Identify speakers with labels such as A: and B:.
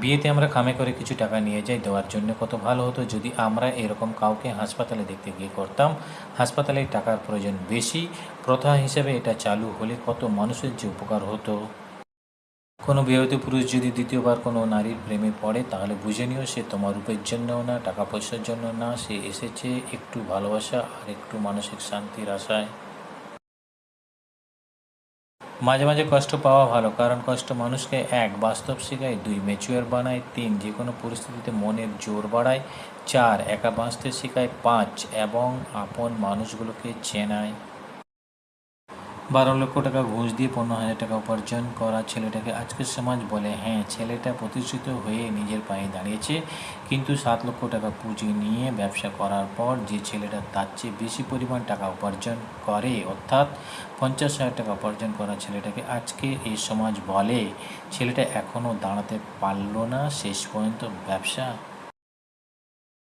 A: বিয়েতে আমরা খামে করে কিছু টাকা নিয়ে যাই দেওয়ার জন্য। কত ভালো হতো যদি আমরা এরকম কাউকে হাসপাতালে দেখতে গিয়ে করতাম। হাসপাতালে টাকার প্রয়োজন বেশি, প্রথা হিসেবে এটা চালু হলে কত মানুষের যে উপকার হতো। কোনো বিবাহিত পুরুষ যদি দ্বিতীয়বার কোনো নারীর প্রেমে পড়ে তাহলে বুঝে নিও সে তোমার রূপের জন্যও না, টাকা পয়সার জন্য না, সে এসেছে একটু ভালোবাসা আর একটু মানসিক শান্তির আশায়। মাঝে মাঝে কষ্ট পাওয়া ভালো, কারণ কষ্ট মানুষকে ১ বাস্তব শেখায়, ২ ম্যাচিওর বানায়, ৩ যে কোনো পরিস্থিতিতে মনের জোর বাড়ায়, ৪ একা বাঁচতে শেখায়, ৫ এবং আপন মানুষগুলোকে চেনায়। ১২ লক্ষ টাকা ঘুষ দিয়ে ১৫,০০০ টাকা উপার্জন করা ছেলেটাকে আজকের সমাজ বলে হ্যাঁ ছেলেটা প্রতিষ্ঠিত হয়ে নিজের পায়ে দাঁড়িয়েছে, কিন্তু ৭ লক্ষ টাকা পুঁজি নিয়ে ব্যবসা করার পর যে ছেলেটা তার চেয়ে বেশি পরিমাণ টাকা উপার্জন করে, অর্থাৎ ৫০,০০০ টাকা উপার্জন করা ছেলেটাকে আজকে এই সমাজ বলে ছেলেটা এখনও দাঁড়াতে পারল না, শেষ পর্যন্ত ব্যবসা